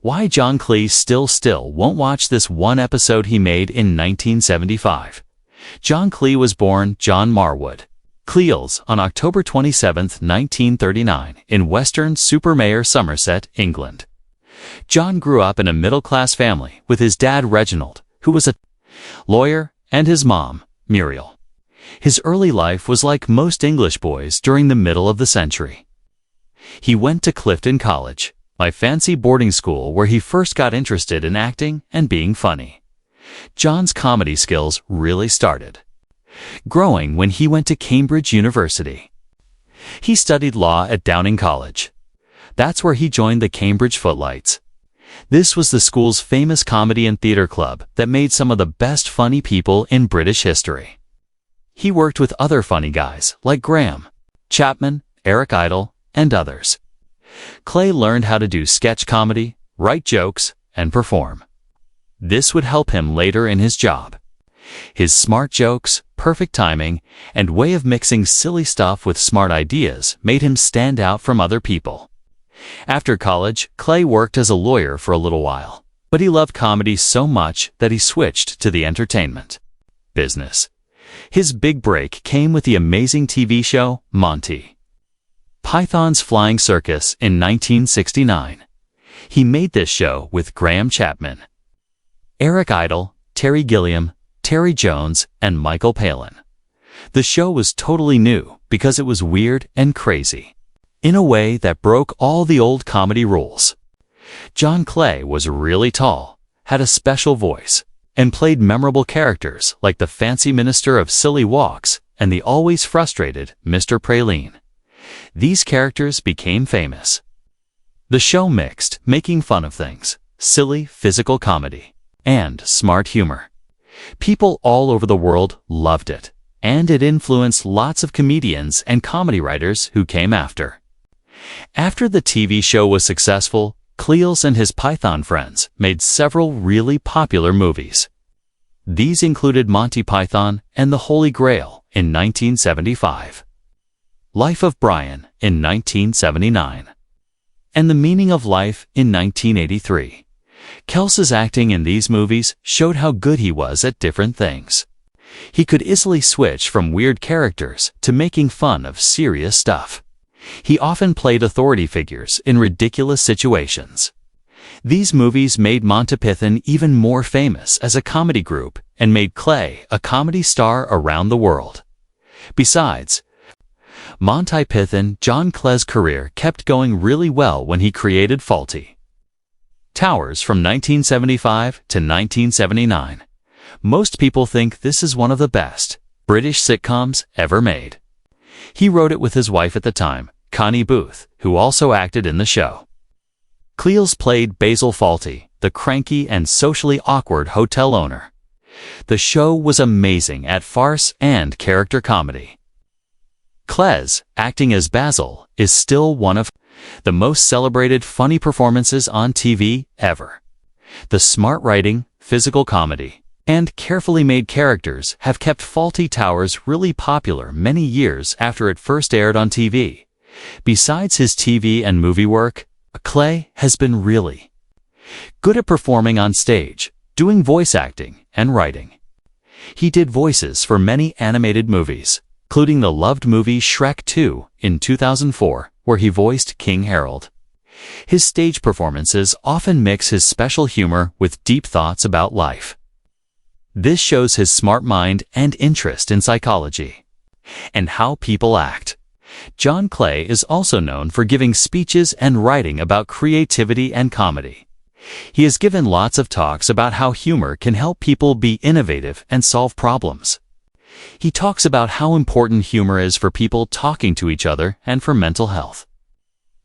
Why John Cleese still won't watch this one episode he made in 1975. John Cleese was born John Marwood Cleels on October 27, 1939, in Western-super-Mare, Somerset, England. John grew up in a middle-class family with his dad Reginald, who was a lawyer, and his mom, Muriel. His early life was like most English boys during the middle of the century. He went to Clifton College, a fancy boarding school where he first got interested in acting and being funny. John's comedy skills really started growing when he went to Cambridge University. He studied law at Downing College. That's where he joined the Cambridge Footlights. This was the school's famous comedy and theater club that made some of the best funny people in British history. He worked with other funny guys like Graham Chapman, Eric Idle, and others. Clay learned how to do sketch comedy, write jokes, and perform. This would help him later in his job. His smart jokes, perfect timing, and way of mixing silly stuff with smart ideas made him stand out from other people. After college, Clay worked as a lawyer for a little while, but he loved comedy so much that he switched to the entertainment business. His big break came with the amazing TV show Monty Python's Flying Circus in 1969. He made this show with Graham Chapman, Eric Idle, Terry Gilliam, Terry Jones, and Michael Palin. The show was totally new because it was weird and crazy, in a way that broke all the old comedy rules. John Clay was really tall, had a special voice, and played memorable characters like the fancy minister of silly walks and the always frustrated Mr. Praline. These characters became famous. The show mixed making fun of things, silly physical comedy, and smart humor. People all over the world loved it, and it influenced lots of comedians and comedy writers who came after. After the TV show was successful, Cleels and his Python friends made several really popular movies. These included Monty Python and The Holy Grail in 1975, Life of Brian in 1979, and The Meaning of Life in 1983. Clees's acting in these movies showed how good he was at different things. He could easily switch from weird characters to making fun of serious stuff. He often played authority figures in ridiculous situations. These movies made Monty Python even more famous as a comedy group and made Clay a comedy star around the world. Besides Monty Python, John Cleese's career kept going really well when he created Fawlty Towers from 1975 to 1979. Most people think this is one of the best British sitcoms ever made. He wrote it with his wife at the time, Connie Booth, who also acted in the show. Cleels played Basil Fawlty, the cranky and socially awkward hotel owner. The show was amazing at farce and character comedy. Cleese, acting as Basil, is still one of the most celebrated funny performances on TV ever. The smart writing, physical comedy, and carefully made characters have kept Fawlty Towers really popular many years after it first aired on TV. Besides his TV and movie work, Clay has been really good at performing on stage, doing voice acting, and writing. He did voices for many animated movies, including the loved movie Shrek 2 in 2004, where he voiced King Harold. His stage performances often mix his special humor with deep thoughts about life. This shows his smart mind and interest in psychology and how people act. John Clay is also known for giving speeches and writing about creativity and comedy. He has given lots of talks about how humor can help people be innovative and solve problems. He talks about how important humor is for people talking to each other and for mental health.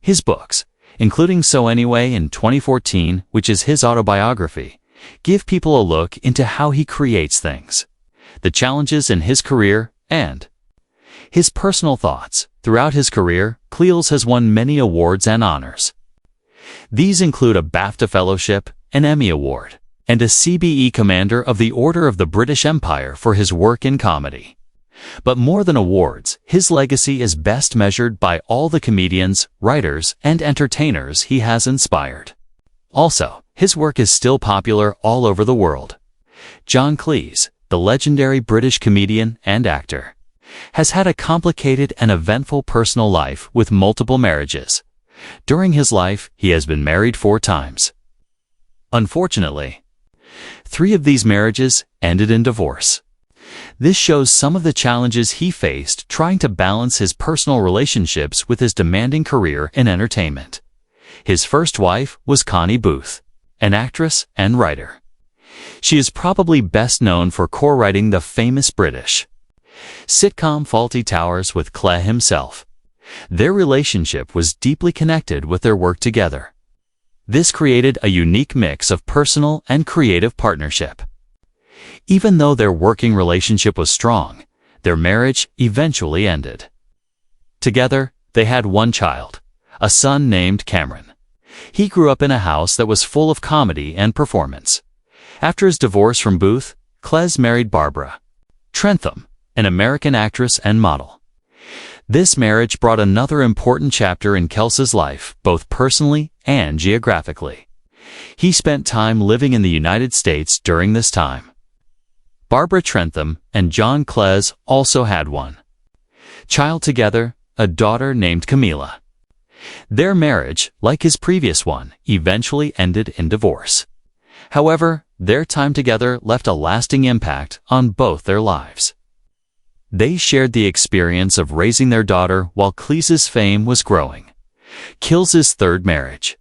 His books, including So Anyway in 2014, which is his autobiography, give people a look into how he creates things, the challenges in his career, and his personal thoughts. Throughout his career, Cleels has won many awards and honors. These include a BAFTA Fellowship, an Emmy Award, and a CBE Commander of the Order of the British Empire for his work in comedy. But more than awards, his legacy is best measured by all the comedians, writers, and entertainers he has inspired. Also, his work is still popular all over the world. John Cleese, the legendary British comedian and actor, has had a complicated and eventful personal life with multiple marriages. During his life, he has been married 4 times. Unfortunately, 3 of these marriages ended in divorce. This shows some of the challenges he faced trying to balance his personal relationships with his demanding career in entertainment. His first wife was Connie Booth, an actress and writer. She is probably best known for co-writing the famous British sitcom Fawlty Towers with Cleese himself. Their relationship was deeply connected with their work together. This created a unique mix of personal and creative partnership. Even though their working relationship was strong, their marriage eventually ended. Together, they had 1 child, a son named Cameron. He grew up in a house that was full of comedy and performance. After his divorce from Booth, Cleese married Barbara Trentham, an American actress and model. This marriage brought another important chapter in Cleese's life, both personally and geographically. He spent time living in the United States during this time. Barbara Trentham and John Cleese also had 1 child together, a daughter named Camilla. Their marriage, like his previous one, eventually ended in divorce. However, their time together left a lasting impact on both their lives. They shared the experience of raising their daughter while Cleese's fame was growing. Cleese's 3rd marriage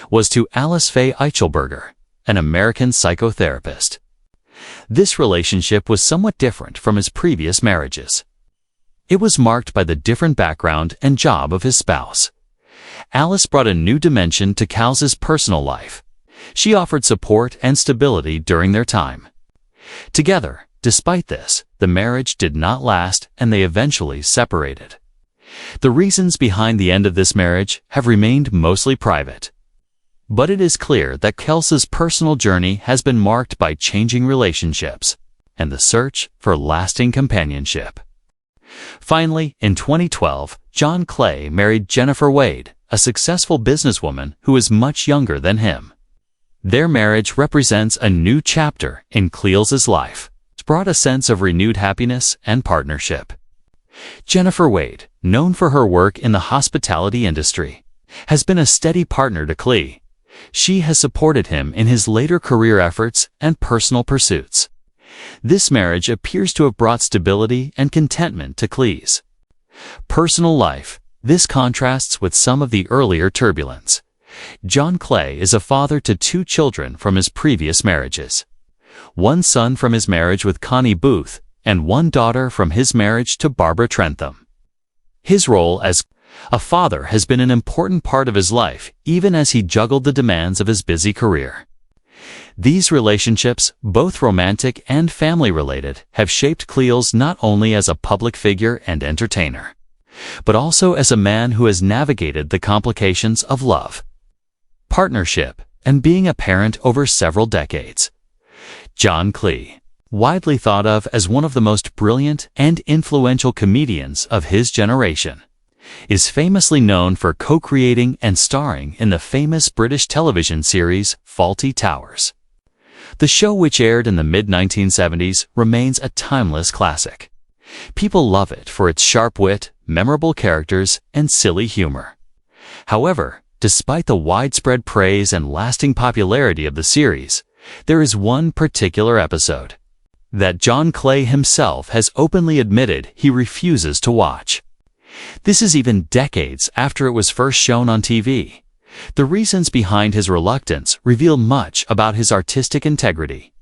was to Alice Faye Eichelberger, an American psychotherapist. This relationship was somewhat different from his previous marriages. It was marked by the different background and job of his spouse. Alice brought a new dimension to Cleese's personal life. She offered support and stability during their time together. Despite this, the marriage did not last and they eventually separated. The reasons behind the end of this marriage have remained mostly private. But it is clear that Cleese's personal journey has been marked by changing relationships and the search for lasting companionship. Finally, in 2012, John Cleese married Jennifer Wade, a successful businesswoman who is much younger than him. Their marriage represents a new chapter in Cleese's life. It brought a sense of renewed happiness and partnership. Jennifer Wade, known for her work in the hospitality industry, has been a steady partner to Cleese. She has supported him in his later career efforts and personal pursuits. This marriage appears to have brought stability and contentment to Cleese. Personal life. This contrasts with some of the earlier turbulence. John Cleese is a father to 2 children from his previous marriages. 1 son from his marriage with Connie Booth, and 1 daughter from his marriage to Barbara Trentham. His role as a father has been an important part of his life, even as he juggled the demands of his busy career. These relationships, both romantic and family-related, have shaped Cleese not only as a public figure and entertainer, but also as a man who has navigated the complications of love, partnership, and being a parent over several decades. John Cleese, widely thought of as one of the most brilliant and influential comedians of his generation, is famously known for co-creating and starring in the famous British television series Fawlty Towers. The show, which aired in the mid-1970s, remains a timeless classic. People love it for its sharp wit, memorable characters, and silly humor. However, despite the widespread praise and lasting popularity of the series, there is one particular episode that John Cleese himself has openly admitted he refuses to watch. This is even decades after it was first shown on TV. The reasons behind his reluctance reveal much about his artistic integrity,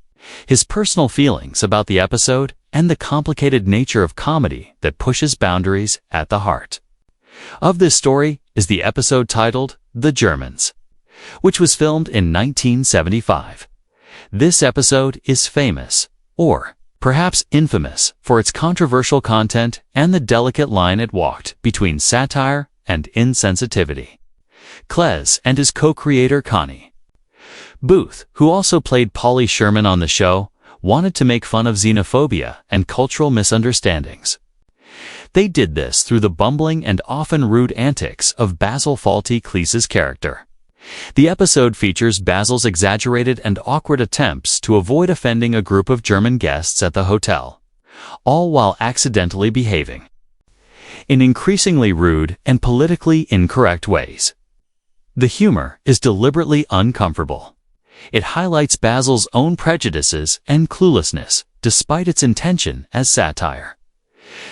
his personal feelings about the episode, and the complicated nature of comedy that pushes boundaries at the heart of this story is the episode titled The Germans, which was filmed in 1975. This episode is famous, or perhaps infamous, for its controversial content and the delicate line it walked between satire and insensitivity. Cleese and his co-creator Connie Booth, who also played Polly Sherman on the show, wanted to make fun of xenophobia and cultural misunderstandings. They did this through the bumbling and often rude antics of Basil Fawlty Cleese's character. The episode features Basil's exaggerated and awkward attempts to avoid offending a group of German guests at the hotel, all while accidentally behaving in increasingly rude and politically incorrect ways. The humor is deliberately uncomfortable. It highlights Basil's own prejudices and cluelessness, despite its intention as satire.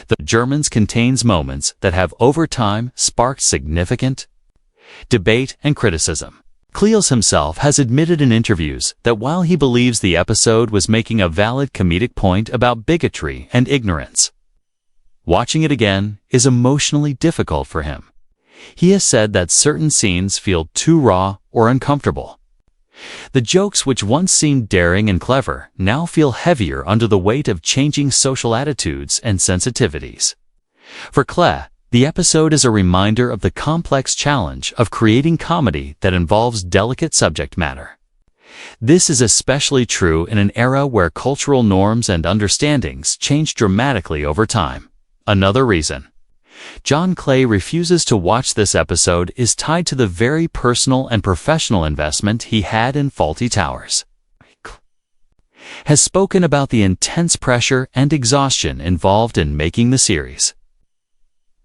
The Germans contains moments that have over time sparked significant debate and criticism. Cleese himself has admitted in interviews that while he believes the episode was making a valid comedic point about bigotry and ignorance, watching it again is emotionally difficult for him. He has said that certain scenes feel too raw or uncomfortable. The jokes which once seemed daring and clever now feel heavier under the weight of changing social attitudes and sensitivities. For Cleese, the episode is a reminder of the complex challenge of creating comedy that involves delicate subject matter. This is especially true in an era where cultural norms and understandings change dramatically over time. Another reason John Cleese refuses to watch this episode is tied to the very personal and professional investment he had in Fawlty Towers. Has spoken about the intense pressure and exhaustion involved in making the series.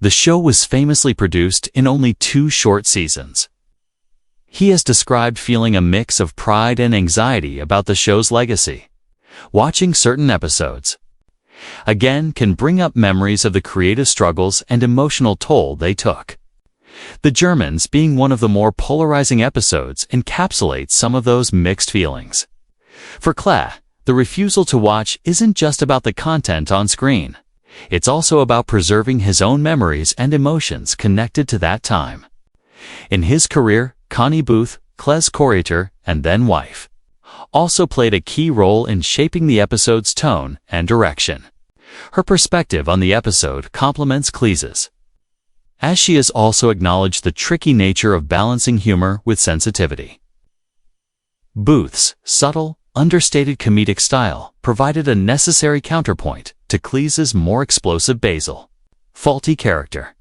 The show was famously produced in only 2 short seasons. He has described feeling a mix of pride and anxiety about the show's legacy. Watching certain episodes again can bring up memories of the creative struggles and emotional toll they took. The Germans, being one of the more polarizing episodes, encapsulates some of those mixed feelings. For Cleese, the refusal to watch isn't just about the content on screen. It's also about preserving his own memories and emotions connected to that time. In his career, Connie Booth, Cleese's curator and then wife, also played a key role in shaping the episode's tone and direction. Her perspective on the episode complements Cleese's, as she has also acknowledged the tricky nature of balancing humor with sensitivity. Booth's subtle, understated comedic style provided a necessary counterpoint to Cleese's more explosive Basil Fawlty character.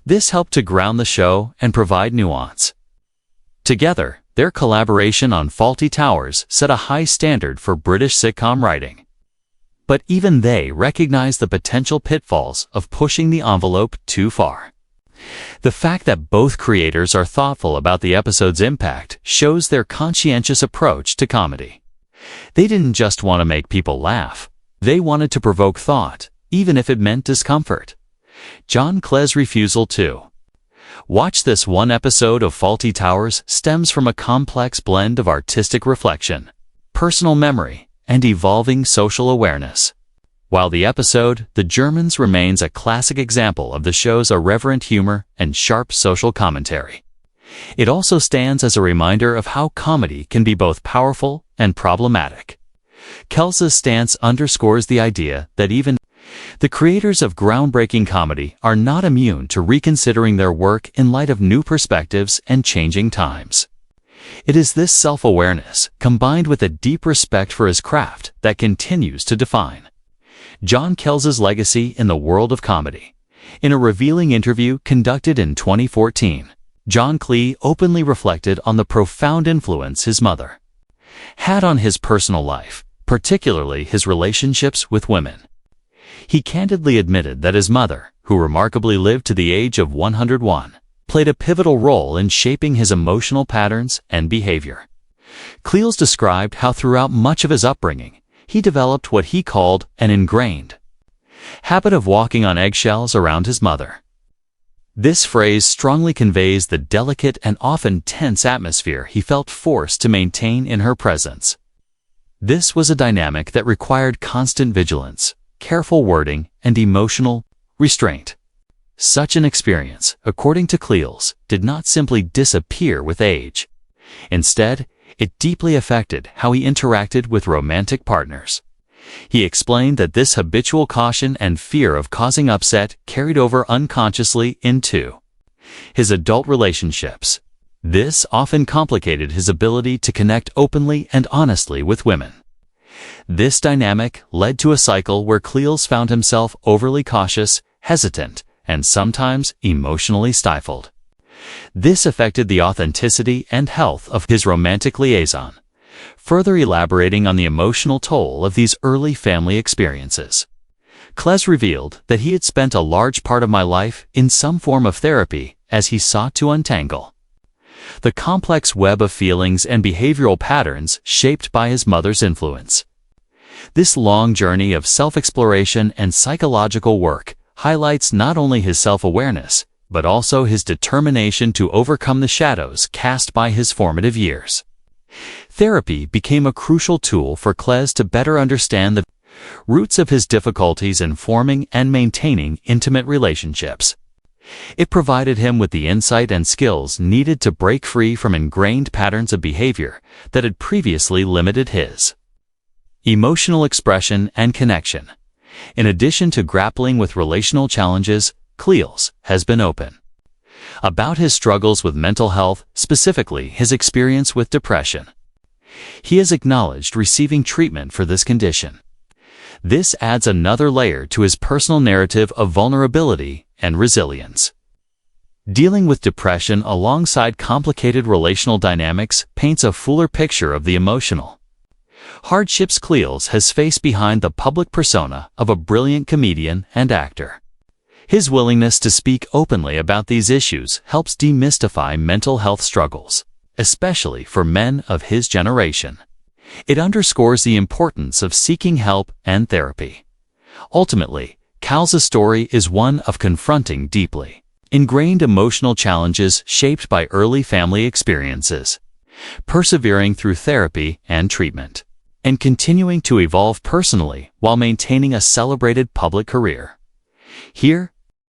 This helped to ground the show and provide nuance. Together, their collaboration on Fawlty Towers set a high standard for British sitcom writing. But even they recognize the potential pitfalls of pushing the envelope too far. The fact that both creators are thoughtful about the episode's impact shows their conscientious approach to comedy. They didn't just want to make people laugh. They wanted to provoke thought, even if it meant discomfort. John Cleese's refusal to watch this one episode of Fawlty Towers stems from a complex blend of artistic reflection, personal memory, and evolving social awareness. While the episode, The Germans, remains a classic example of the show's irreverent humor and sharp social commentary, it also stands as a reminder of how comedy can be both powerful and problematic. Cleese's stance underscores the idea that even the creators of groundbreaking comedy are not immune to reconsidering their work in light of new perspectives and changing times. It is this self-awareness, combined with a deep respect for his craft, that continues to define John Cleese's legacy in the world of comedy. In a revealing interview conducted in 2014, John Cleese openly reflected on the profound influence his mother had on his personal life, particularly his relationships with women. He candidly admitted that his mother, who remarkably lived to the age of 101, played a pivotal role in shaping his emotional patterns and behavior. Cleese described how throughout much of his upbringing, he developed what he called an ingrained habit of walking on eggshells around his mother. This phrase strongly conveys the delicate and often tense atmosphere he felt forced to maintain in her presence. This was a dynamic that required constant vigilance, careful wording, and emotional restraint. Such an experience, according to Cleese, did not simply disappear with age. Instead, it deeply affected how he interacted with romantic partners. He explained that this habitual caution and fear of causing upset carried over unconsciously into his adult relationships. This often complicated his ability to connect openly and honestly with women. This dynamic led to a cycle where Cleese found himself overly cautious, hesitant, and sometimes emotionally stifled. This affected the authenticity and health of his romantic liaison, further elaborating on the emotional toll of these early family experiences. Cleese revealed that he had spent a large part of my life in some form of therapy as he sought to untangle the complex web of feelings and behavioral patterns shaped by his mother's influence. This long journey of self-exploration and psychological work highlights not only his self-awareness, but also his determination to overcome the shadows cast by his formative years. Therapy became a crucial tool for Cleese to better understand the roots of his difficulties in forming and maintaining intimate relationships. It provided him with the insight and skills needed to break free from ingrained patterns of behavior that had previously limited his emotional expression and connection. In addition to grappling with relational challenges, Cleese has been open about his struggles with mental health, specifically his experience with depression. He has acknowledged receiving treatment for this condition. This adds another layer to his personal narrative of vulnerability and resilience. Dealing with depression alongside complicated relational dynamics paints a fuller picture of the emotional hardships Cleese has faced behind the public persona of a brilliant comedian and actor. His willingness to speak openly about these issues helps demystify mental health struggles, especially for men of his generation. It underscores the importance of seeking help and therapy. Ultimately, Cleese's story is one of confronting deeply ingrained emotional challenges shaped by early family experiences, persevering through therapy and treatment, and continuing to evolve personally while maintaining a celebrated public career. Here,